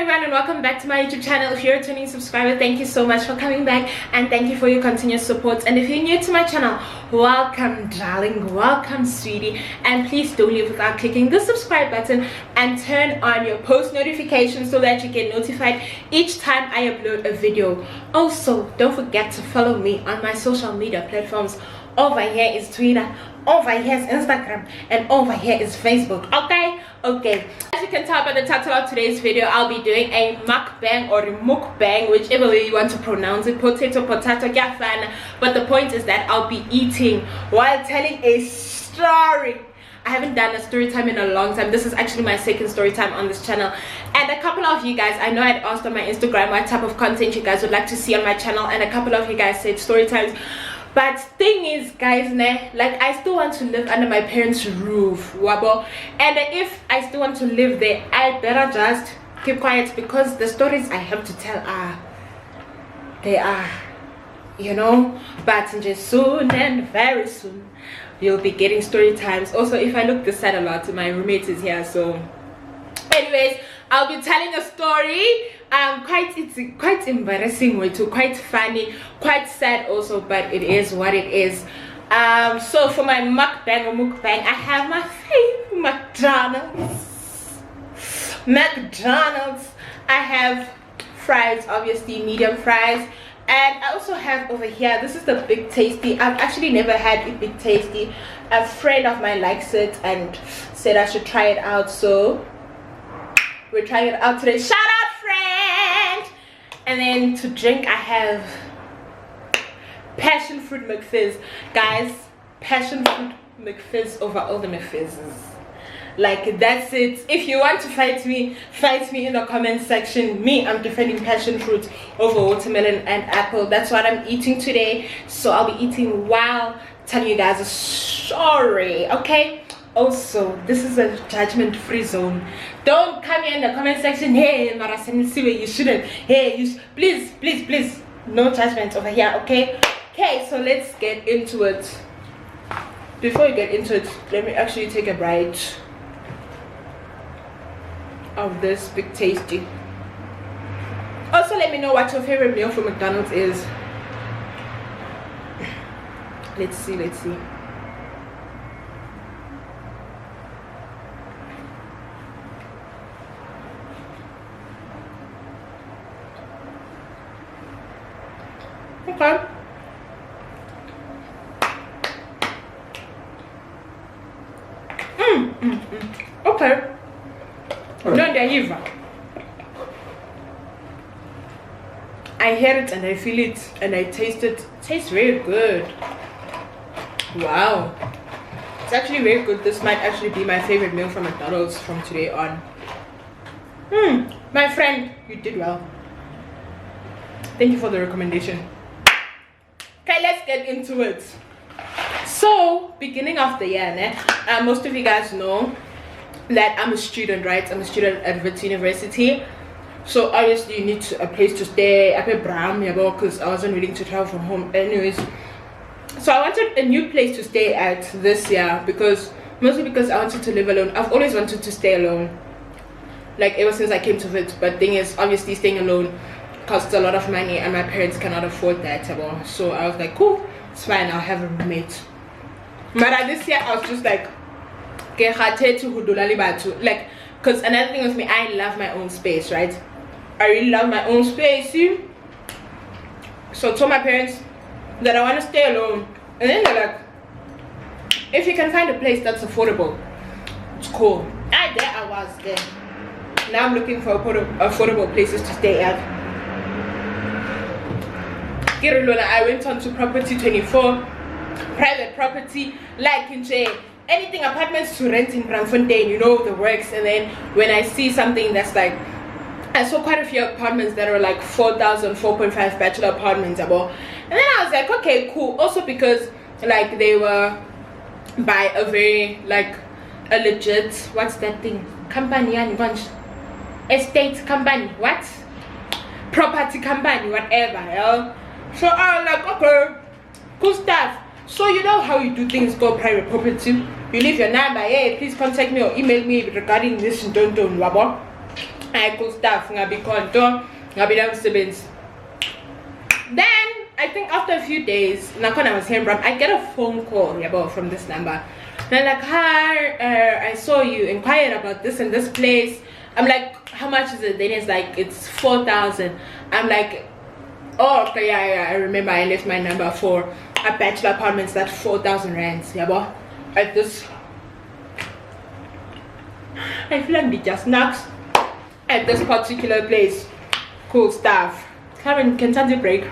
everyone and welcome back to my YouTube channel. If you're a returning subscriber, thank you so much for coming back and thank you for your continuous support. And if you're new to my channel, welcome darling, welcome sweetie, and please don't leave without clicking the subscribe button and turn on your post notifications so that you get notified each time I upload a video. Also, don't forget to follow me on my social media platforms. Over here is Twitter, over here is Instagram, and over here is Facebook. Okay, as you can tell by the title of today's video, I'll be doing a mukbang or a mukbang, whichever way you want to pronounce it. Potato, fan. But the point is that I'll be eating while telling a story. I haven't done a story time in a long time. This is actually my second story time on this channel, and a couple of you guys, I know I'd asked on my Instagram what type of content you guys would like to see on my channel, and a couple of you guys said story times. But thing is, guys, like I still want to live under my parents' roof, wabo, and if I still want to live there, I better just keep quiet, because the stories I have to tell they are, you know. But just soon and very soon you'll be getting story times. Also, if I look this side a lot, my roommate is here, so anyways, I'll be telling a story. It's quite embarrassing way too, quite funny, quite sad also, but it is what it is. So for my mukbang, I have my favorite McDonald's. I have fries, obviously medium fries, and I also have over here, this is the Big Tasty. I've actually never had a Big Tasty. A friend of mine likes it and said I should try it out, so we're trying it out today. Shout out, friend! And then to drink, I have passion fruit McFizz. Guys, passion fruit McFizz over all the McFizzes. Like, that's it. If you want to fight me in the comment section. Me, I'm defending passion fruit over watermelon and apple. That's what I'm eating today. So I'll be eating while telling you guys a story, okay? Also, this is a judgment-free zone. Don't come here in the comment section, hey Mara Sanelisiwe, you shouldn't, hey, please, no judgment over here, okay? Okay, so let's get into it. Before we get into it, let me actually take a bite of this Big Tasty. Also, let me know what your favorite meal from McDonald's is. Let's see. Okay. Okay. No, I hear it and I feel it and I taste it. It tastes very good. Wow. It's actually very good. This might actually be my favorite meal from McDonald's from today on. My friend, you did well. Thank you for the recommendation. Okay, let's get into it. So, beginning of the year, most of you guys know that I'm a student, right? I'm a student at Wits University. So obviously you need a place to stay. I paid Bram, because I wasn't willing to travel from home anyways. So I wanted a new place to stay at this year, mostly because I wanted to live alone. I've always wanted to stay alone, like ever since I came to Wits. But thing is, obviously staying alone costs a lot of money and my parents cannot afford that. So I was like, cool, it's fine, I'll have a roommate. But this year I was just like, like, because another thing with me, I love my own space, right? I really love my own space. So I told my parents that I want to stay alone, and then they're like, if you can find a place that's affordable, it's cool. And there I was there. Now I'm looking for affordable places to stay at. I went on to property 24, private property, like in anything, apartments to rent in Braamfontein, you know, the works. And then when I see something that's like, I saw quite a few apartments that are like 4,000, 4.5 bachelor apartments, and then I was like, okay, cool. Also because like they were by a very like a legit, what's that thing, company, estate company, what, property company, whatever. So I was like, okay, cool stuff. So you know how you do things, go private property, you leave your number, hey, please contact me or email me regarding this and don't wabo. I cool stuff, ngabi konto, ngabi namsebenzi. Then I think after a few days, I was here in Bram, I get a phone call from this number. And they're like, hi, I saw you inquired about this and this place. I'm like, how much is it? Then it's like, it's 4,000. I'm like, oh, okay, yeah, I remember I left my number for a bachelor apartment. That's 4,000 rands, at this. I feel like they just knocks at this particular place. Cool stuff. Karen, can Sandy break?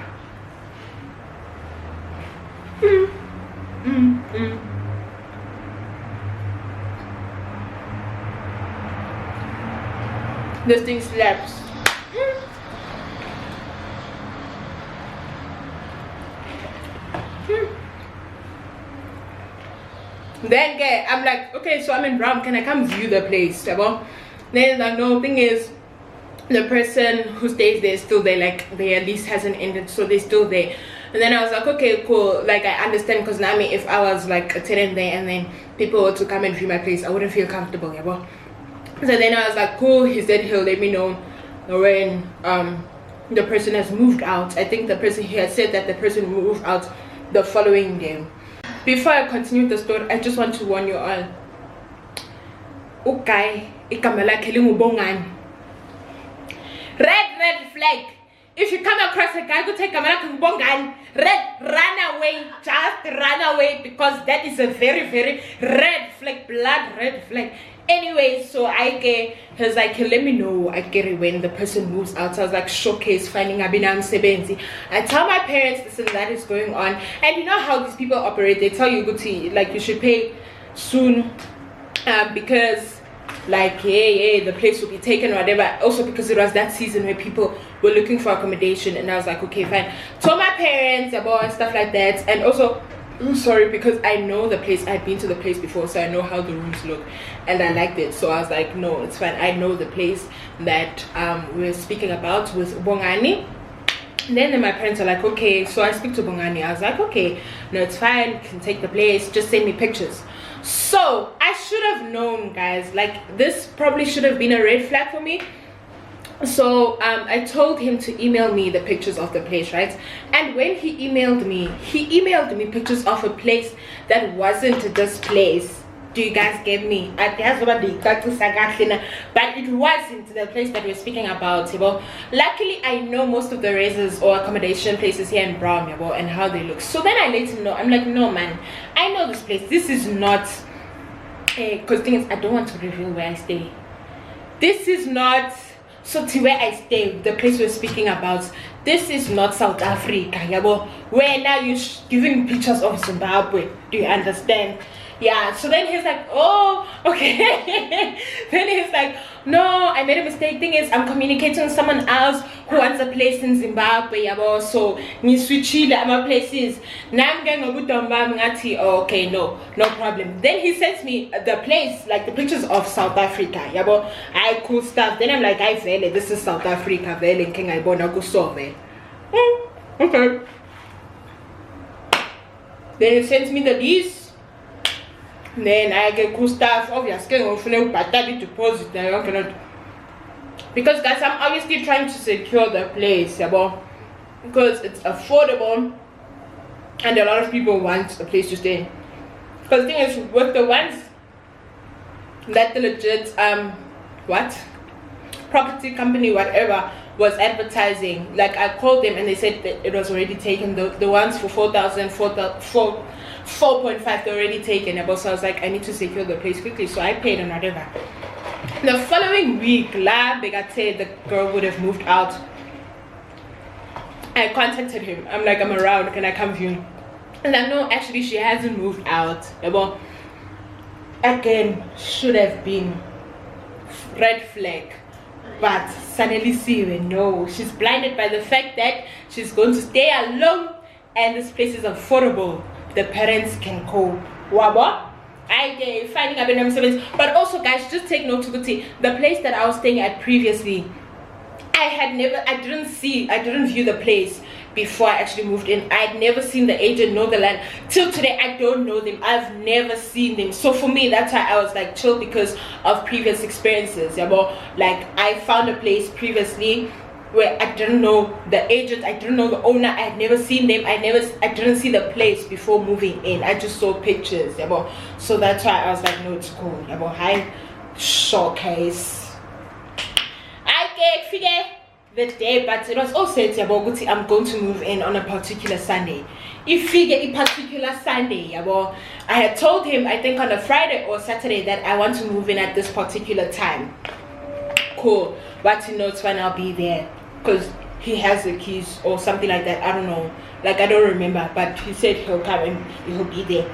This thing slaps. Then I'm like, okay, so I'm in Bram, can I come view the place? Then like, no, thing is, the person who stays there is still there, like their lease hasn't ended, so they're still there. And then I was like, okay, cool, like I understand, because now if I was like a tenant there and then people were to come and view my place, I wouldn't feel comfortable. So then I was like, cool. He said he'll let me know when the person has moved out. I think the person, he had said that the person moved out the following day. Before I continue the story, I just want to warn you all. Okay, red flag. If you come across a guy who take a red, run away, just run away, because that is a very, very red flag, blood red flag. Anyway, so he was like, let me know I get it when the person moves out. So I was like, showcase finding abinam sebenzi. I tell my parents this and that is going on, and you know how these people operate. They tell you go to, like, you should pay soon, because like hey, the place will be taken or whatever. Also because it was that season where people were looking for accommodation, and I was like, okay, fine. Told my parents about and stuff like that. And also, I'm sorry, because I know the place, I've been to the place before, so I know how the rooms look and I liked it. So I was like, no, it's fine. I know the place that we're speaking about with Bongani. And then my parents are like, okay. So I speak to Bongani. I was like, okay, no, it's fine, you can take the place, just send me pictures. So I should have known, guys, like this probably should have been a red flag for me. So I told him to email me the pictures of the place, right? And when he emailed me pictures of a place that wasn't this place. Do you guys get me? But it wasn't the place that we're speaking about. Luckily, I know most of the raises or accommodation places here in Brown, and how they look. So then I let him know. I'm like, no, man, I know this place. This is not, because thing is, I don't want to reveal where I stay. This is not. So to where I stay, the place we're speaking about, this is not South Africa, where now you're giving pictures of Zimbabwe. Do you understand? Yeah. So then he's like, oh, okay. Then he's like, no, I made a mistake. Thing is, I'm communicating with someone else who wants a place in Zimbabwe. So ni switchile my places. Now I'm going okay, no problem. Then he sends me the place, like the pictures of South Africa. I cool stuff. Then I'm like, I vele, this is South Africa. Vele king I bona go solve. Okay. Then he sends me the list. Then I get cool stuff. Obviously, I'm deposit. Because guys, I'm obviously trying to secure the place, because it's affordable and a lot of people want a place to stay. Because the thing is, with the ones that the legit property company whatever was advertising, like I called them and they said that it was already taken. The ones for 4,000, 4.5, they're already taken. So I was like, I need to secure the place quickly, so I paid and whatever. The following week, the girl would have moved out. I contacted him. I'm like, I'm around, can I come view? And I know actually she hasn't moved out. Again, should have been red flag. But Sanelisiwe, no, she's blinded by the fact that she's going to stay alone and this place is affordable. The parents can cope. I finding up in service. But also, guys, just take note of the place that I was staying at previously. I didn't view the place before I actually moved in. I'd never seen the agent know the land. Till today, I don't know them. I've never seen them. So for me, that's why I was like chill, because of previous experiences. Yeah, but like I found a place previously where I didn't know the agent, I didn't know the owner, I had never seen them, I didn't see the place before moving in. I just saw pictures. Yeah, but so that's why I was like, no, it's cool. Yeah, but high showcase. I get figure the day, but it was also about I'm going to move in on a particular Sunday. If figure a particular Sunday, I had told him I think on a Friday or Saturday that I want to move in at this particular time. Cool, but he knows when I'll be there because he has the keys or something like that. I don't know, like I don't remember, but he said he'll come and he'll be there.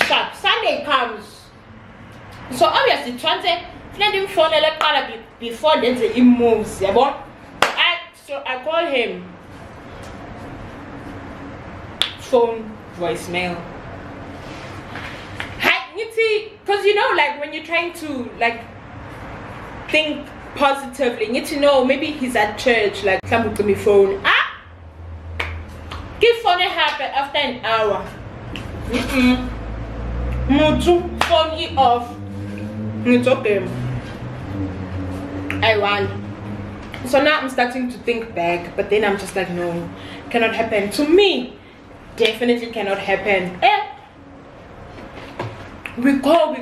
Sharp Sunday comes, so obviously Tuesday let him phone before then he moves. So I call him, phone voicemail. Hi, because you know, like when you're trying to like think positively, you need to know maybe he's at church, like come to me phone. Give phone happen after an hour. Phone it off. It's okay. I won. So now I'm starting to think back, but then I'm just like, no, cannot happen to me. Definitely cannot happen. We call.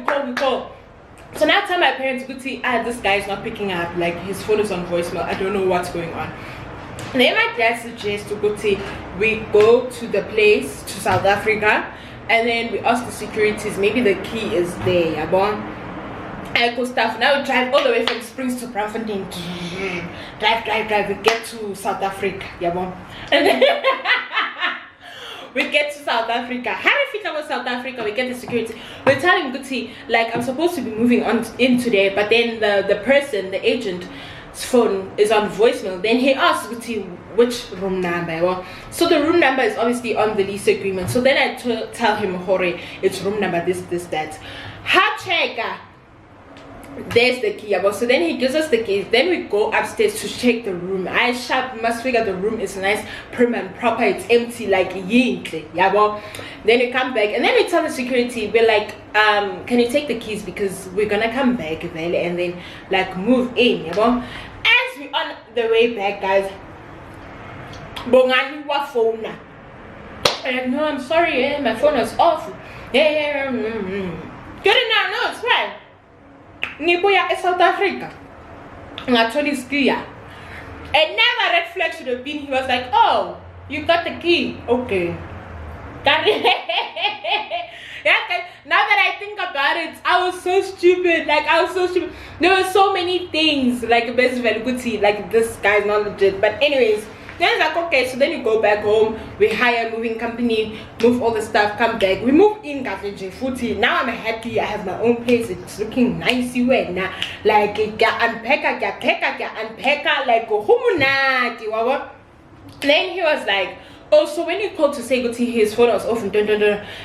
So now I tell my parents, this guy is not picking up, like his phone is on voicemail, I don't know what's going on. And then my dad suggests we go to the place, to South Africa, and then we ask the securities, maybe the key is there. I go stuff. Now we drive all the way from Springs to Braamfontein. Drive. We get to South Africa. And then we get to South Africa. How do you think about South Africa? We get the security. We're telling Guti, like I'm supposed to be moving on in today, but then the person, the agent's phone is on voicemail. Then he asks Guti which room number. So the room number is obviously on the lease agreement. So then I tell him, Hore, it's room number this, that. Ha, there's the key. So then he gives us the keys. Then we go upstairs to check the room. I must figure the room is nice, prim and proper. It's empty, like yintle. Then we come back and then we tell the security, we're like, can you take the keys because we're gonna come back and then like move in. As we on the way back, guys, bongani wa phone. Like, no, I'm sorry, my phone was off. Get it now, no, it's fine. Nibuya is South Africa. Actually, skier. Another red flag should have been. He was like, "Oh, you got the key, okay." Yeah, now that I think about it, I was so stupid. There were so many things like best value, like this guy's not legit. But anyways. Then it's like, okay, so then you go back home, we hire a moving company, move all the stuff, come back. We move in Footy. Now I'm happy, I have my own place, it's looking nice now. Like unpack, like then he was like, oh, so when you called to say go to his phone was off and then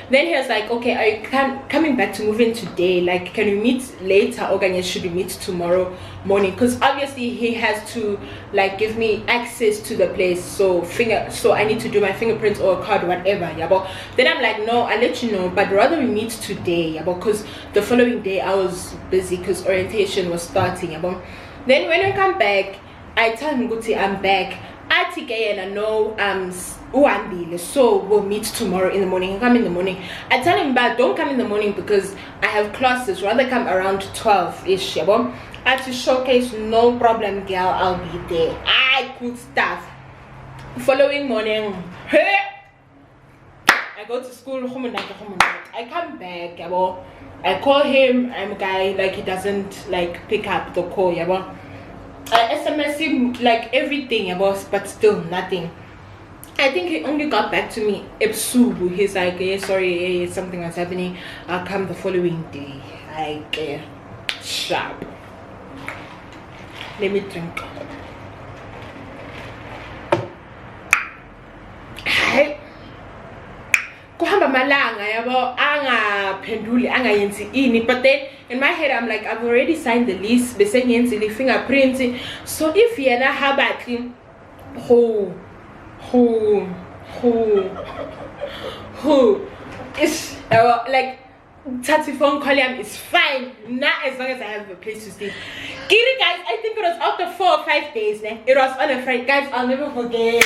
he was like, okay, are you coming back to move in today? Like, can we meet later or should we meet tomorrow morning? Because obviously he has to like give me access to the place, so I need to do my fingerprints or a card, whatever. But then I'm like, no, I'll let you know, but rather we meet today. Because the following day I was busy because orientation was starting. Then when we come back, I tell him, Guti, I'm back. And I know so we'll meet tomorrow in the morning. Come in the morning. I tell him, but don't come in the morning because I have classes. Rather come around 12-ish. At the showcase, no problem, girl. I'll be there. Good stuff. Following morning, I go to school. I come back. I call him. I'm a guy like he doesn't like pick up the call. I SMS him like everything but still nothing. I think he only got back to me Ebsubu. He's like, yeah, sorry, something was happening, I'll come the following day. Like sharp. Let me drink. Kuhamba malanga anga penduli anga yenzi ini, but then in my head I'm like, I've already signed the lease, bese yenzi the fingerprinting. So if yena habatli who who is like Tati phone column is fine now as long as I have a place to sleep. Kiri guys, I think it was after 4 or 5 days. It was on a Friday. Guys, I'll never forget.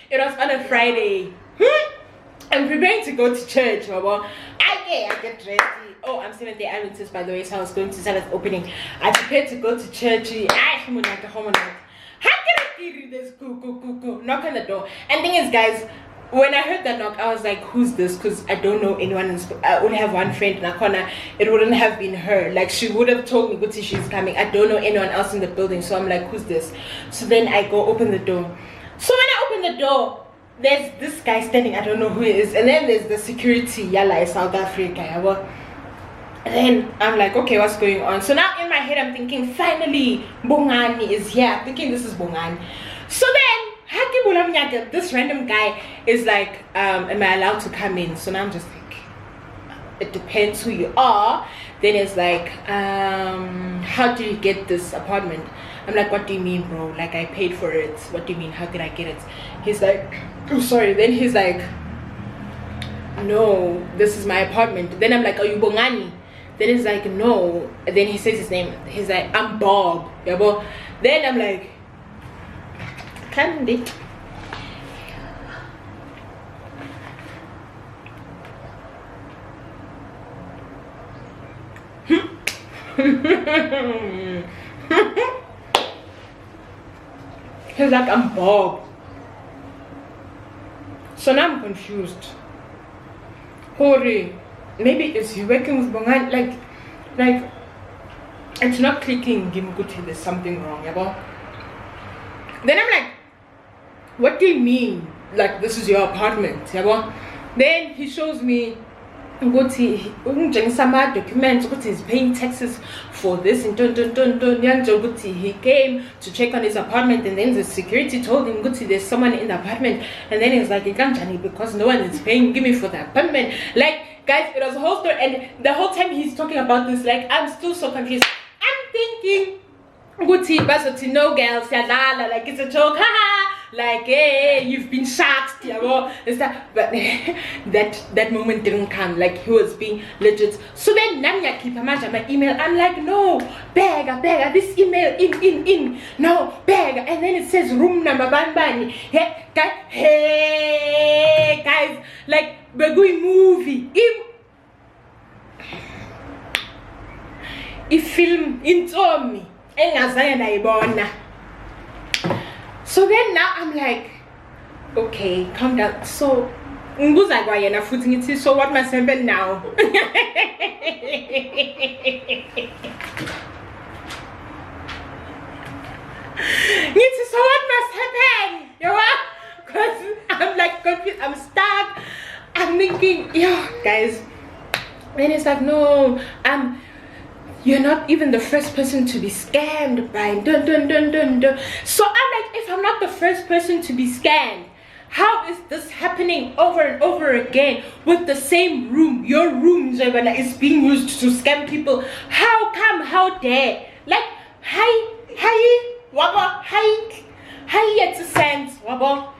It was on a Friday. I'm preparing to go to church. I get ready. Oh, I'm 7th day Adventist by the way, so I was going to Sabbath opening. I prepared to go to church. How can I hear this? Go. Knock on the door. And thing is, guys, when I heard that knock, I was like, who's this? Because I don't know anyone. I only have one friend in Nakona. It wouldn't have been her. Like, she would have told me, Guti, she's coming. I don't know anyone else in the building. So I'm like, who's this? So then I go open the door. So when I open the door, there's this guy standing. I don't know who he is. And then there's the security, Yala, South Africa. And then I'm like, okay, what's going on? So now in my head, I'm thinking, finally, Bongani is here. I'm thinking this is Bongani. So then, this random guy is like, am I allowed to come in? So now I'm just like, it depends who you are. Then it's like, how do you get this apartment? I'm like, what do you mean, bro? Like, I paid for it. What do you mean? How did I get it? He's like, oh, sorry. Then he's like, no, this is my apartment. Then I'm like, are you Bongani? Then he's like, no. And then he says his name. He's like, I'm Bob. Yeah, Bob. Then I'm like, Candy. He's like, I'm Bob. So now I'm confused. Hori, maybe is he working with Bongan? Like, it's not clicking. There's something wrong, yeah. Then I'm like, what do you mean? Like, this is your apartment, yeah. Then he shows me some documents. He's paying taxes for this and he came to check on his apartment, and then the security told him there's someone in the apartment, and then he's like, you can't, Johnny, because no one is paying me for the apartment. Like, guys, it was a whole story, and the whole time he's talking about this, like, I'm still so confused. I'm thinking, no girls, like, it's a joke, haha. Like, hey, you've been shocked, but that moment didn't come. Like, he was being legit. So then Nanya keep my email. I'm like, no, beggar, this email in no beggar, and then it says room number banbani. Hey guys, like Begui movie. If film into me, so then now I'm like, okay, calm down. So so what must happen now? So what must happen? You know? Because I'm like confused, I'm stuck. I'm thinking, yeah, guys. Then it's like, no, you're not even the first person to be scammed by dun. So I'm like, if I'm not the first person to be scammed, how is this happening over and over again with the same room? Your room is being used to scam people. How come? How dare? Like, hi, wabo, hi, it's a sense, wabo.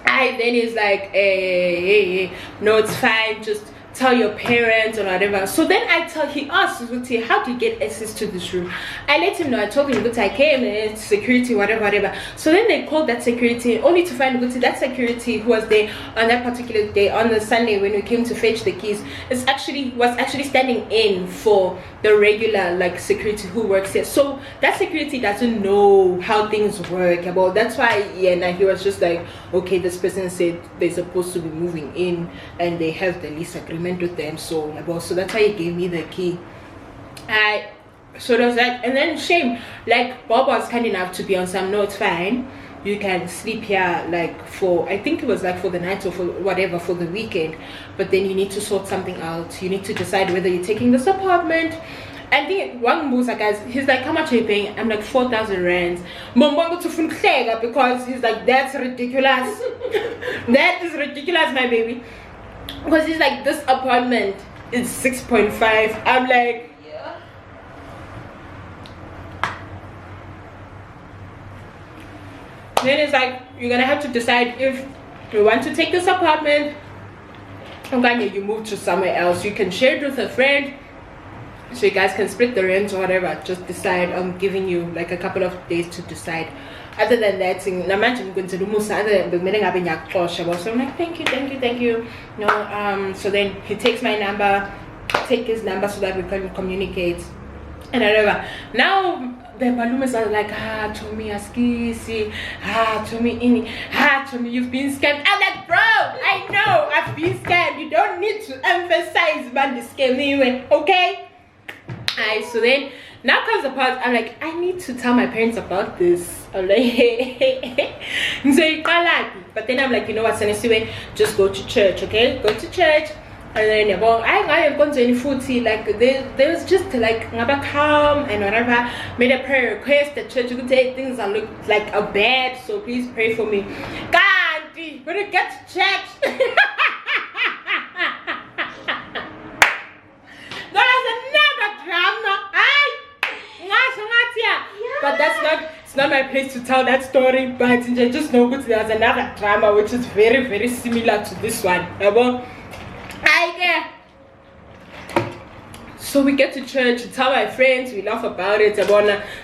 Then he's like, hey, no, it's fine, just tell your parents or whatever. So then he asked Zuti, how do you get access to this room? I let him know. I told him that I came and it's security, whatever. So then they called that security, only to find Guti, that security who was there on that particular day, on the Sunday when we came to fetch the keys, was actually standing in for the regular like security who works here. So that security doesn't know how things work. That's why he was just like, okay, this person said they're supposed to be moving in and they have the lease agreement with them, so that's why he gave me the key. So there was that, and then shame, like Bob was kind enough to be on some, no, it's fine, you can sleep here, like for, I think it was like for the night or for whatever, for the weekend, but then you need to sort something out. You need to decide whether you're taking this apartment. I think one Musa, guys, he's like, how much are you paying? I'm like, 4,000 rands. Because he's like, that's ridiculous. That is ridiculous, my baby. Because he's like, this apartment is 6.5. I'm like, yeah. Then it's like, you're gonna have to decide if you want to take this apartment, okay, you move to somewhere else. You can share it with a friend, so you guys can split the rent or whatever. Just decide. I'm giving you like a couple of days to decide. Other than that, so I'm like, thank you. No, so then he takes my number, take his number so that we can communicate and whatever. Now the Balumas are like, Tommy Askisi, Tommy Ini, Tommy, you've been scammed. I'm like, bro, I know I've been scammed. You don't need to emphasize about the scam anyway, okay? So then now comes the part. I'm like, I need to tell my parents about this. I'm like, but then I'm like, you know what, Sanelisiwe, just go to church, okay? Go to church. And then I ain't gone to any footy. Like there was just like calm and whatever. Made a prayer request. The church could say things that look like a bad, so please pray for me. God, when it gets to church. But it's not my place to tell that story, but I just know that there's another drama which is very, very similar to this one. So we get to church, we tell my friends, we laugh about it.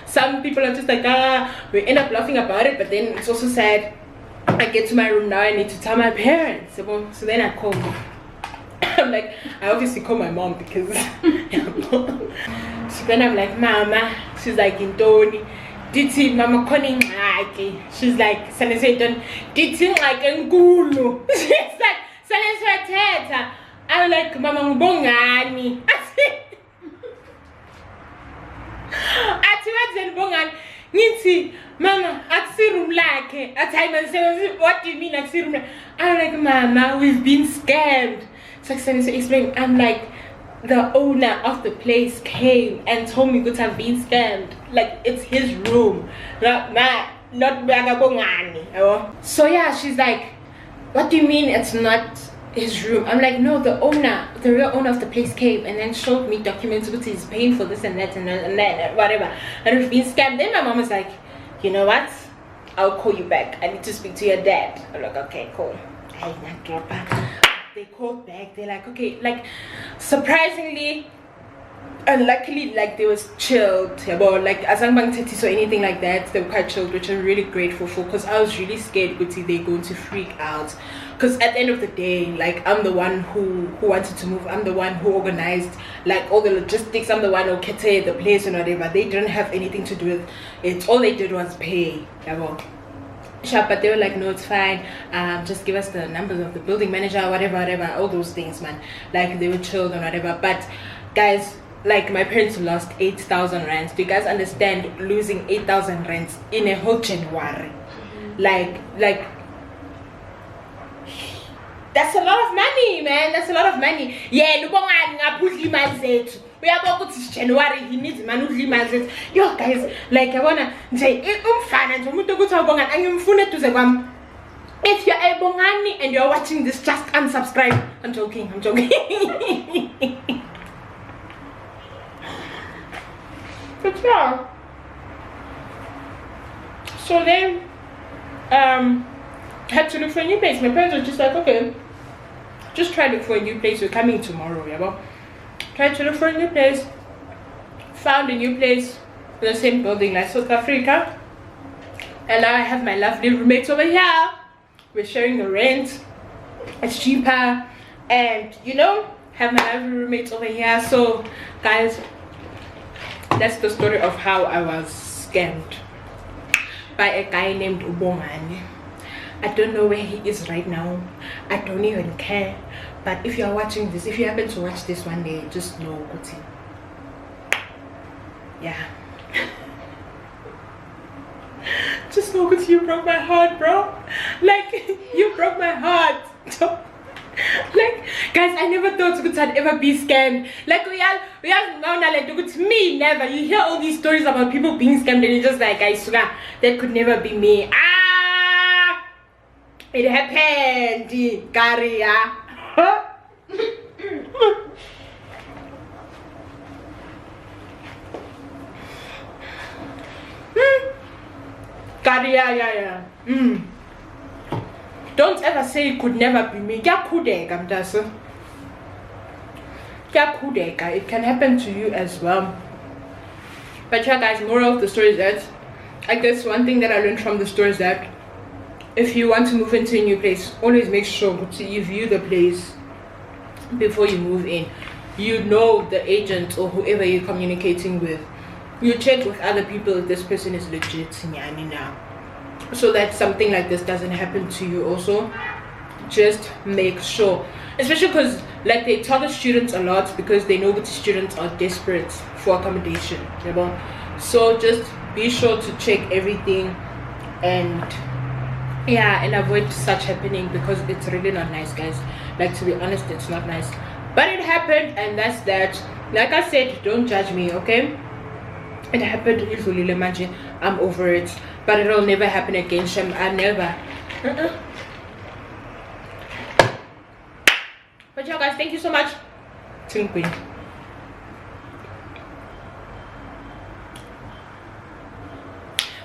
Some people are just like, we end up laughing about it, but then it's also sad. I get to my room now, I need to tell my parents. So then I call them. I'm like, I obviously call my mom because so then I'm like, Mama, she's like, in Tony, Diti, Mama calling she's like, Sanelisiwe, Diti like Ngulu. She's like, Sanelisiwe Teta. I'm like, Mama Mbongani. Niti, Mama, aksi room like at time and say, what do you mean aksi room? I'm like, Mama, we've been scammed. So Sanelisiwe explain. I'm like, the owner of the place came and told me that I've been scammed. Like it's his room, not Bagabongani. So yeah, she's like, what do you mean it's not his room? I'm like, no, the real owner of the place came and then showed me documents which he's paying for this and that and whatever, and we've been scammed. Then my mom was like, you know what, I'll call you back, I need to speak to your dad. I'm like, okay, cool. They called back, they're like, okay, like surprisingly and luckily, like they was chilled about like Azangbang Tetis or anything like that. They were quite chilled, which I'm really grateful for, because I was really scared they're going to freak out. Because at the end of the day, like I'm the one who wanted to move, I'm the one who organized like all the logistics, I'm the one who kept the place and whatever. They didn't have anything to do with it. All they did was pay. But they were like, no, it's fine, just give us the numbers of the building manager, whatever, all those things, man. Like they were chilled and whatever. But guys, like my parents lost 8,000 rands. Do you guys understand losing 8,000 rands in a whole January? Like that's a lot of money, man. That's a lot of money. Yeah, we are about to January, he needs money. Yo guys, like I wanna say if you're a Bongani and you're watching this, just unsubscribe. I'm joking. But yeah, so then had to look for a new place. My parents were just like, okay, just try to look for a new place, we're coming tomorrow. Tried to look for a new place, found a new place in the same building like South Africa, and now I have my lovely roommates over here. We're sharing the rent, it's cheaper, and you know, have my lovely roommates over here. So guys, that's the story of how I was scammed by a guy named Ubongani. I don't know where he is right now, I don't even care. But if you are watching this, if you happen to watch this one day, just know, Kuti. Yeah. Just know, Kuti, you broke my heart, bro. Like, you broke my heart. Like, guys, I never thought Kuti I'd ever be scammed. Like, we are now like, me, never. You hear all these stories about people being scammed and you're just like, I swear, that could never be me. It happened, Garia. Yeah. don't ever say it could never be me. It can happen to you as well. But yeah guys, moral of the story is that I guess one thing that I learned from the story is that if you want to move into a new place, always make sure you view the place before you move in. You know the agent or whoever you're communicating with. You check with other people if this person is legit now, so that something like this doesn't happen to you. Also, just make sure, especially because like they target students a lot because they know that the students are desperate for accommodation, you know. So just be sure to check everything and yeah, and avoid such happening because it's really not nice, guys. Like, to be honest, it's not nice, but it happened, and that's that. Like I said, don't judge me, okay? It happened, imagine, I'm over it, but it'll never happen again, Shem. I never. But yeah guys, thank you so much.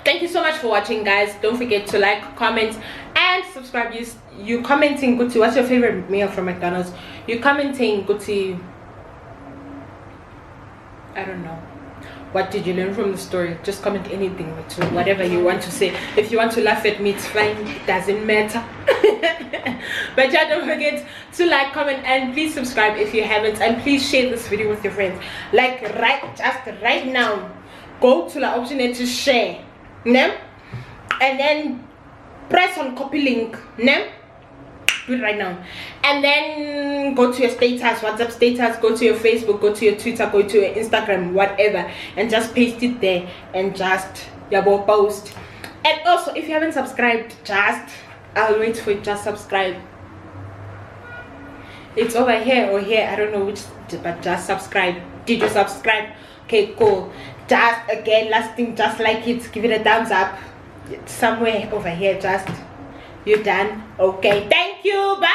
Thank you so much for watching, guys. Don't forget to like, comment and subscribe. You commenting Guti, what's your favorite meal from McDonald's? You commenting Guti, I don't know, what did you learn from the story? Just comment anything, whatever you want to say. If you want to laugh at me, it's fine, it doesn't matter. But yeah, don't forget to like, comment and please subscribe if you haven't, and please share this video with your friends. Like just right now, go to the option to share, and then press on copy link, do it right now, and then go to your status, WhatsApp status, go to your Facebook, go to your Twitter, go to your Instagram, whatever, and just paste it there and just post. And also, if you haven't subscribed, I'll wait for it, just subscribe. It's over here or here, I don't know which, but just subscribe. Did you subscribe? Okay, cool. Just again, last thing, just like it, give it a thumbs up. It's somewhere over here, just, you're done. Okay, thank you, bye.